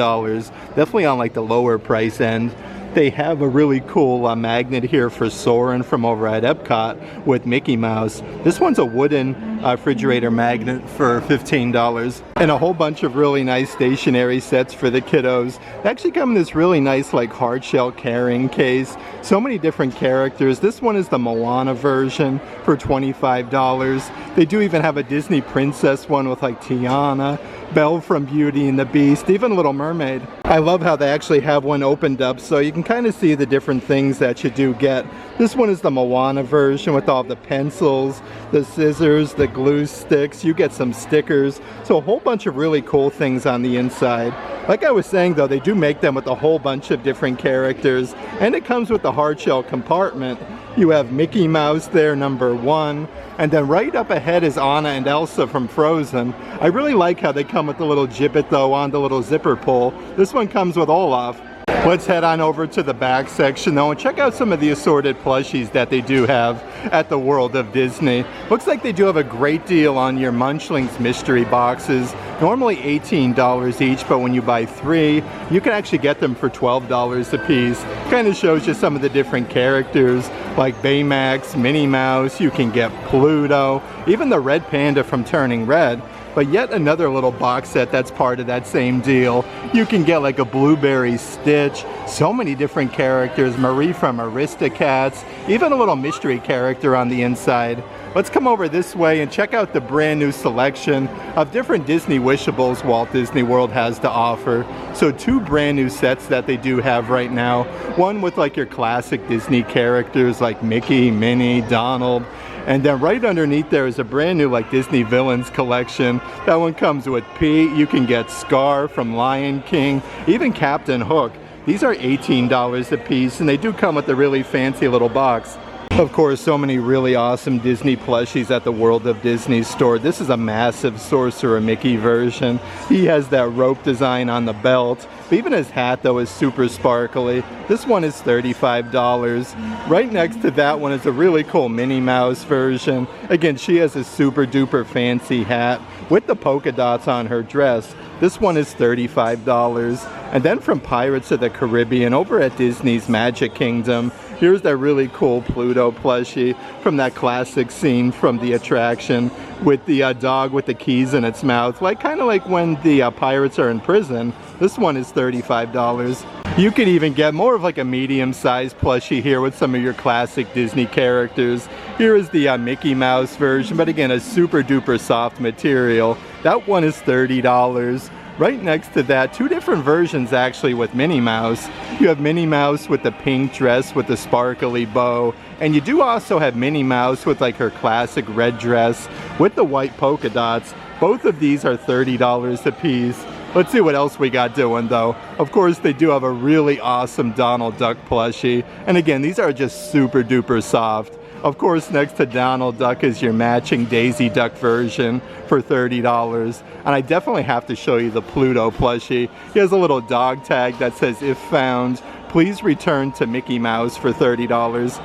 Definitely on like the lower price end. They have a really cool magnet here for Soarin' from over at Epcot with Mickey Mouse. This one's a wooden refrigerator magnet for $15. And a whole bunch of really nice stationery sets for the kiddos. They actually come in this really nice like hard shell carrying case. So many different characters. This one is the Moana version for $25. They do even have a Disney princess one with like Tiana, Belle from Beauty and the Beast, even Little Mermaid. I love how they actually have one opened up so you can kind of see the different things that you do get. This one is the Moana version with all the pencils, the scissors, the glue sticks. You get some stickers. So a whole bunch of really cool things on the inside. Like I was saying though, they do make them with a whole bunch of different characters, and it comes with the hard shell compartment. You have Mickey Mouse there, #1, and then right up ahead is Anna and Elsa from Frozen. I really like how they come with the little gibbet though on the little zipper pull. This one comes with Olaf. Let's head on over to the back section though and check out some of the assorted plushies that they do have at the World of Disney. Looks like they do have a great deal on your Munchlings mystery boxes. Normally $18 each, but when you buy 3, you can actually get them for $12 a piece. Kind of shows you some of the different characters like Baymax, Minnie Mouse, you can get Pluto, even the Red Panda from Turning Red. But yet another little box set that's part of that same deal. You can get like a Blueberry Stitch, so many different characters, Marie from Aristocats, even a little mystery character on the inside. Let's come over this way and check out the brand new selection of different Disney Wishables Walt Disney World has to offer. So 2 brand new sets that they do have right now. One with like your classic Disney characters like Mickey, Minnie, Donald. And then right underneath there is a brand new like Disney Villains collection. That one comes with Pete. You can get Scar from Lion King, even Captain Hook. These are $18 a piece, and they do come with a really fancy little box. Of course, so many really awesome Disney plushies at the World of Disney store. This is a massive Sorcerer Mickey version. He has that rope design on the belt. But even his hat, though, is super sparkly. This one is $35. Right next to that one is a really cool Minnie Mouse version. Again, she has a super duper fancy hat with the polka dots on her dress. This one is $35. And then from Pirates of the Caribbean over at Disney's Magic Kingdom, here's that really cool Pluto plushie from that classic scene from the attraction with the dog with the keys in its mouth, like kind of like when the pirates are in prison. This one is $35. You could even get more of like a medium-sized plushie here with some of your classic Disney characters. Here is the Mickey Mouse version, but again, a super duper soft material. That one is $30. Right next to that, 2 different versions actually with Minnie Mouse. You have Minnie Mouse with the pink dress with the sparkly bow, and you do also have Minnie Mouse with like her classic red dress with the white polka dots. Both of these are $30 a piece. Let's see what else we got doing though. Of course, they do have a really awesome Donald Duck plushie, and again, these are just super duper soft. Of course, next to Donald Duck is your matching Daisy Duck version for $30. And I definitely have to show you the Pluto plushie. He has a little dog tag that says, "If found, please return to Mickey Mouse" for $30.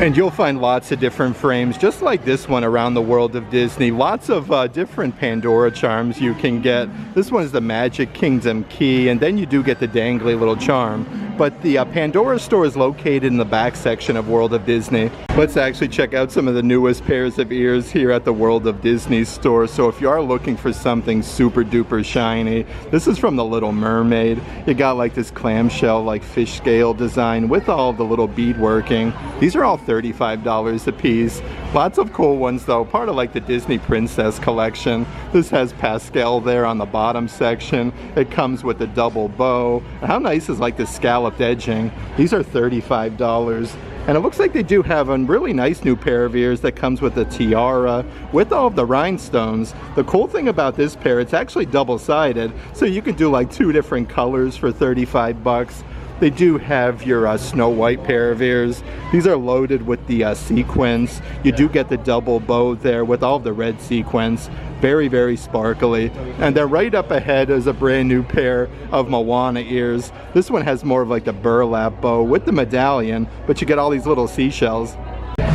And you'll find lots of different frames, just like this one around the World of Disney. Lots of different Pandora charms you can get. This one is the Magic Kingdom key, and then you do get the dangly little charm. But the Pandora store is located in the back section of World of Disney. Let's actually check out some of the newest pairs of ears here at the World of Disney store. So if you are looking for something super duper shiny, this is from the Little Mermaid. You got like this clamshell like fish scale design with all the little beadworking. These are all $35 a piece. Lots of cool ones though, part of like the Disney Princess collection. This has Pascal there on the bottom section. It comes with a double bow. How nice is like the scalloped edging? These are $35. And it looks like they do have a really nice new pair of ears that comes with a tiara with all of the rhinestones. The cool thing about this pair, it's actually double-sided, so you can do like 2 different colors for 35 bucks. They do have your Snow White pair of ears. These are loaded with the sequins. You do get the double bow there with all of the red sequins. Very, very sparkly. And then right up ahead is a brand new pair of Moana ears. This one has more of like the burlap bow with the medallion, but you get all these little seashells.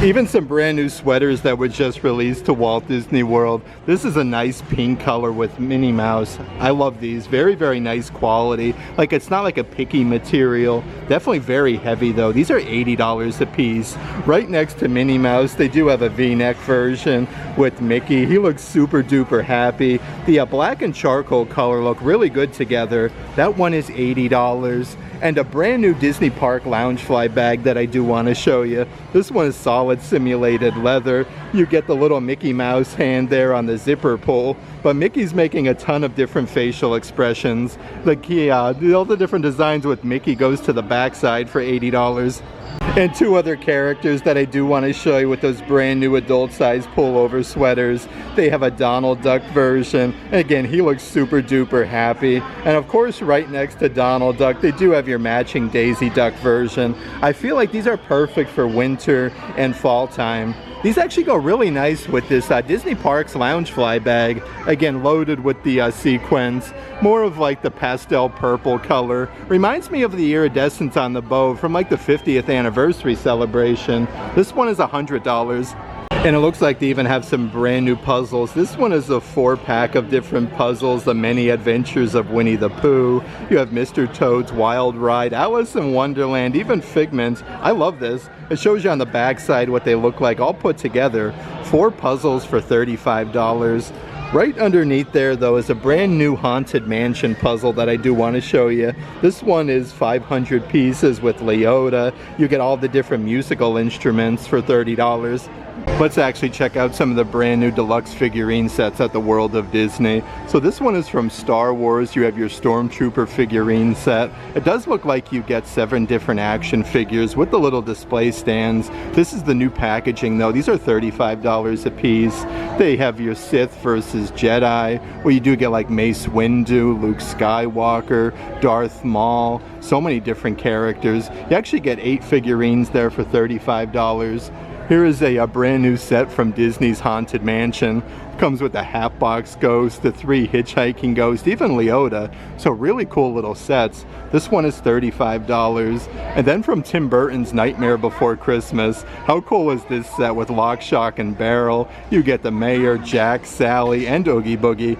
Even some brand new sweaters that were just released to Walt Disney World. This is a nice pink color with Minnie Mouse. I love these. Very, very nice quality. Like, it's not like a picky material. Definitely very heavy though. These are $80 a piece. Right next to Minnie Mouse, they do have a V-neck version with Mickey. He looks super duper happy. The black and charcoal color look really good together. That one is $80. And a brand new Disney Park Loungefly bag that I do want to show you. This one is solid simulated leather. You get the little Mickey Mouse hand there on the zipper pull, but Mickey's making a ton of different facial expressions. All the different designs with Mickey goes to the backside for $80. And 2 other characters that I do want to show you with those brand new adult size pullover sweaters. They have a Donald Duck version. And again, he looks super duper happy. And of course, right next to Donald Duck, they do have your matching Daisy Duck version. I feel like these are perfect for winter and fall time. These actually go really nice with this Disney Parks Loungefly bag. Again, loaded with the sequins. More of like the pastel purple color. Reminds me of the iridescence on the bow from like the 50th anniversary celebration. This one is $100. And it looks like they even have some brand new puzzles. This one is a 4-pack of different puzzles. The Many Adventures of Winnie the Pooh. You have Mr. Toad's Wild Ride, Alice in Wonderland, even Figment. I love this. It shows you on the back side what they look like all put together. 4 puzzles for $35. Right underneath there though is a brand new Haunted Mansion puzzle that I do want to show you. This one is 500 pieces with Leota. You get all the different musical instruments for $30. Let's actually check out some of the brand new deluxe figurine sets at the World of Disney. So this one is from Star Wars. You have your Stormtrooper figurine set. It does look like you get 7 different action figures with the little display stands. This is the new packaging though. These are $35 a piece. They have your Sith versus Jedi, where you do get like Mace Windu, Luke Skywalker, Darth Maul, so many different characters. You actually get 8 figurines there for $35. Here is a brand new set from Disney's Haunted Mansion. Comes with the Hatbox Ghost, the 3 hitchhiking ghosts, even Leota. So really cool little sets. This one is $35. And then from Tim Burton's Nightmare Before Christmas, how cool is this set with Lock, Shock, and Barrel? You get the Mayor, Jack, Sally, and Oogie Boogie.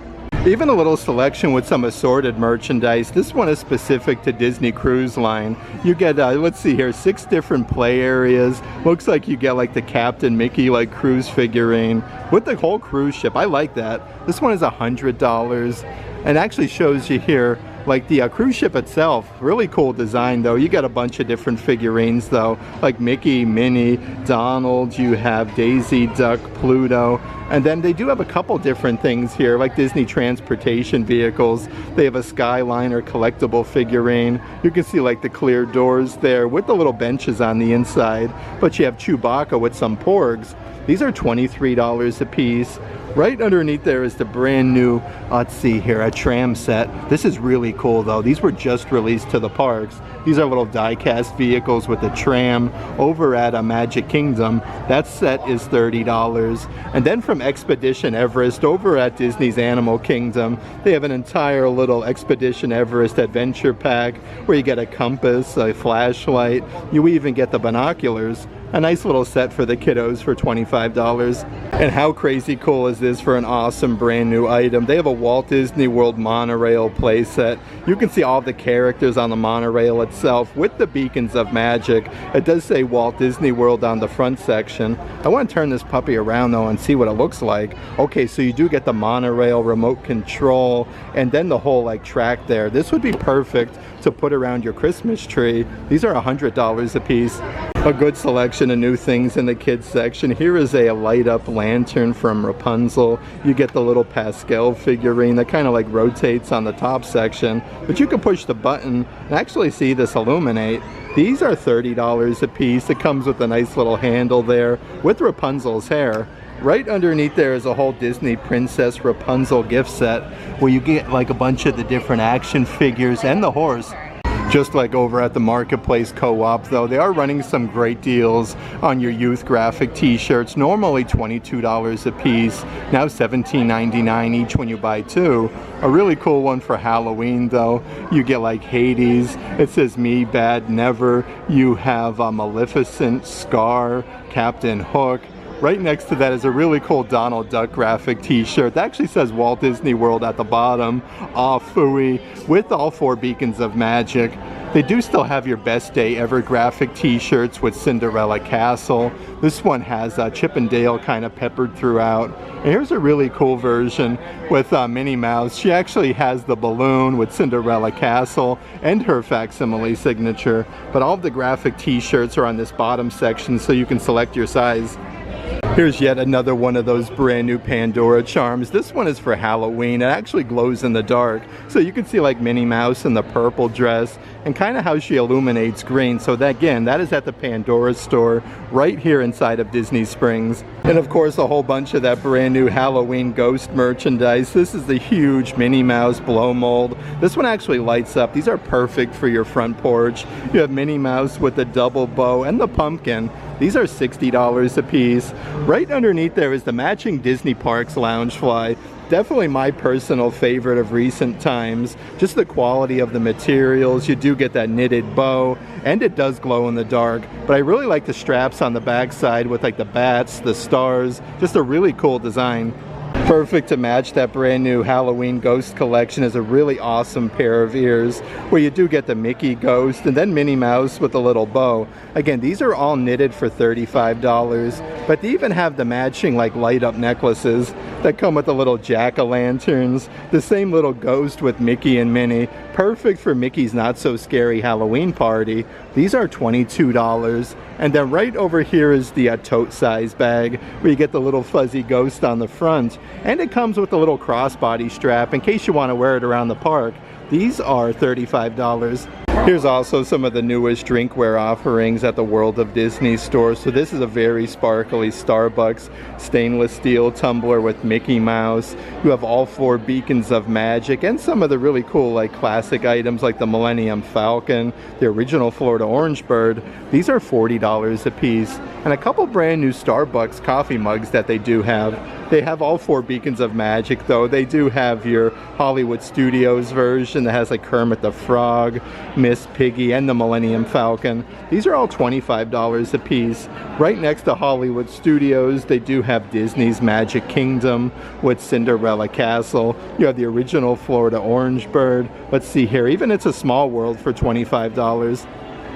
Even a little selection with some assorted merchandise. This one is specific to Disney Cruise Line. You get, let's see here, 6 different play areas. Looks like you get like the Captain Mickey like cruise figurine with the whole cruise ship. I like that. This one is $100 and actually shows you here like the cruise ship itself. Really cool design though. You got a bunch of different figurines though, like Mickey, Minnie, Donald. You have Daisy Duck, Pluto. And then they do have a couple different things here, like Disney transportation vehicles. They have a Skyliner collectible figurine. You can see like the clear doors there with the little benches on the inside. But you have Chewbacca with some porgs. These are $23 a piece. Right underneath there is the brand new, let's see here, a tram set. This is really cool though. These were just released to the parks. These are little die-cast vehicles with a tram over at Magic Kingdom. That set is $30. And then from Expedition Everest over at Disney's Animal Kingdom, they have an entire little Expedition Everest adventure pack where you get a compass, a flashlight. You even get the binoculars. A nice little set for the kiddos for $25. And how crazy cool is this for an awesome brand new item? They have a Walt Disney World monorail playset. You can see all the characters on the monorail itself with the beacons of magic. It does say Walt Disney World on the front section. I want to turn this puppy around though and see what it looks like. Okay, so you do get the monorail remote control and then the whole like track there. This would be perfect to put around your Christmas tree. These are $100 a piece. A good selection of new things in the kids section. Here is a light up lantern from Rapunzel. You get the little Pascal figurine that kind of like rotates on the top section, but you can push the button and actually see this illuminate. These are $30 a piece. It comes with a nice little handle there with Rapunzel's hair. Right underneath there is a whole Disney Princess Rapunzel gift set where you get like a bunch of the different action figures and the horse. Just like over at the Marketplace Co-op though, they are running some great deals on your youth graphic t-shirts. Normally $22 a piece, now $17.99 each when you buy two. A really cool one for Halloween though. You get like Hades, it says Me Bad Never. You have Maleficent, Scar, Captain Hook. Right next to that is a really cool Donald Duck graphic t-shirt that actually says Walt Disney World at the bottom. Aw phooey, with all 4 beacons of magic. They do still have your Best Day Ever graphic t-shirts with Cinderella Castle. This one has Chip and Dale kind of peppered throughout. And here's a really cool version with Minnie Mouse. She actually has the balloon with Cinderella Castle and her facsimile signature. But all of the graphic t-shirts are on this bottom section so you can select your size. Here's yet another one of those brand new Pandora charms. This one is for Halloween. It actually glows in the dark. So you can see like Minnie Mouse in the purple dress and kind of how she illuminates green. So that, again, that is at the Pandora store right here inside of Disney Springs. And of course a whole bunch of that brand new Halloween ghost merchandise. This is the huge Minnie Mouse blow mold. This one actually lights up. These are perfect for your front porch. You have Minnie Mouse with the double bow and the pumpkin. These are $60 a piece. Right underneath there is the matching Disney Parks Loungefly. Definitely my personal favorite of recent times. Just the quality of the materials. You do get that knitted bow and it does glow in the dark. But I really like the straps on the back side with like the bats, the stars. Just a really cool design. Perfect to match that brand new Halloween Ghost collection is a really awesome pair of ears where you do get the Mickey Ghost and then Minnie Mouse with a little bow. Again, these are all knitted for $35, but they even have the matching like light up necklaces that come with the little jack-o'-lanterns, the same little ghost with Mickey and Minnie. Perfect for Mickey's Not So Scary Halloween Party. These are $22. And then right over here is the tote size bag where you get the little fuzzy ghost on the front. And it comes with a little crossbody strap in case you want to wear it around the park. These are $35. Here's also some of the newest drinkware offerings at the World of Disney store. So this is a very sparkly Starbucks stainless steel tumbler with Mickey Mouse. You have all 4 beacons of magic and some of the really cool like classic items like the Millennium Falcon, the original Florida Orange Bird. These are $40 a piece. And a couple brand new Starbucks coffee mugs that they do have. They have all 4 beacons of magic though. They do have your Hollywood Studios version that has like Kermit the Frog, Miss Piggy, and the Millennium Falcon. These are all $25 a piece. Right next to Hollywood Studios, they do have Disney's Magic Kingdom with Cinderella Castle. You have the original Florida Orange Bird. Let's see here, even It's a Small World for $25.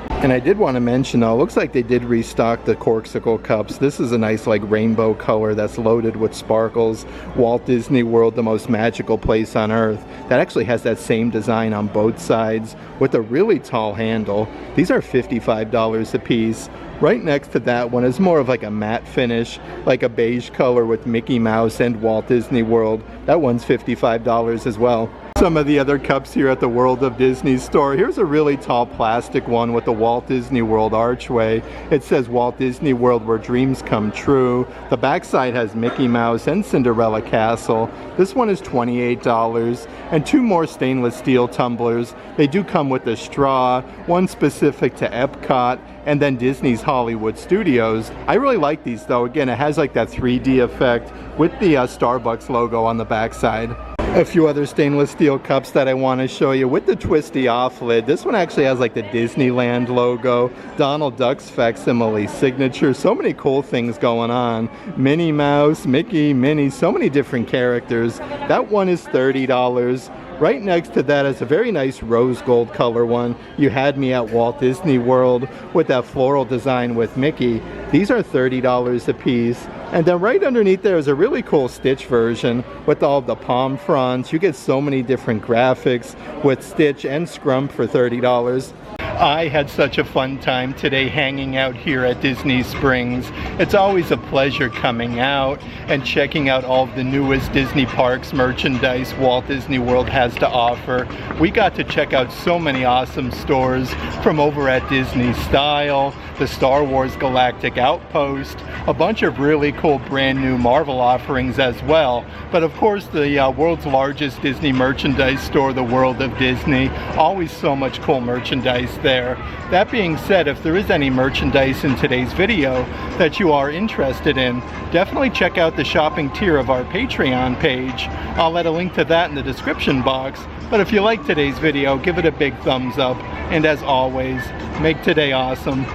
And I did want to mention though, it looks like they did restock the Corksicle cups. This is a nice like rainbow color that's loaded with sparkles. Walt Disney World, the most magical place on earth. That actually has that same design on both sides with a really tall handle. These are $55 a piece. Right next to that one is more of like a matte finish, like a beige color with Mickey Mouse and Walt Disney World. That one's $55 as well. Some of the other cups here at the World of Disney store. Here's a really tall plastic one with the Walt Disney World archway. It says Walt Disney World where dreams come true. The backside has Mickey Mouse and Cinderella Castle. This one is $28. And 2 more stainless steel tumblers. They do come with a straw, one specific to Epcot and then Disney's Hollywood Studios. I really like these though. Again, it has like that 3D effect with the Starbucks logo on the backside. A few other stainless steel cups that I want to show you with the twisty off lid. This one actually has like the Disneyland logo, Donald Duck's facsimile signature. So many cool things going on. Minnie Mouse, Mickey, Minnie, so many different characters. That one is $30. Right next to that is a very nice rose gold color one. You had me at Walt Disney World with that floral design with Mickey. These are $30 a piece. And then right underneath there is a really cool Stitch version with all of the palm fronds. You get so many different graphics with Stitch and Scrump for $30. I had such a fun time today hanging out here at Disney Springs. It's always a pleasure coming out and checking out all of the newest Disney parks merchandise Walt Disney World has to offer. We got to check out so many awesome stores from over at Disney Style, the Star Wars Galactic Outpost, a bunch of really cool brand new Marvel offerings as well. But of course the world's largest Disney merchandise store, the World of Disney. Always so much cool merchandise there. That being said, if there is any merchandise in today's video that you are interested in, definitely check out the shopping tier of our Patreon page. I'll add a link to that in the description box. But if you like today's video, give it a big thumbs up. And as always, make today awesome.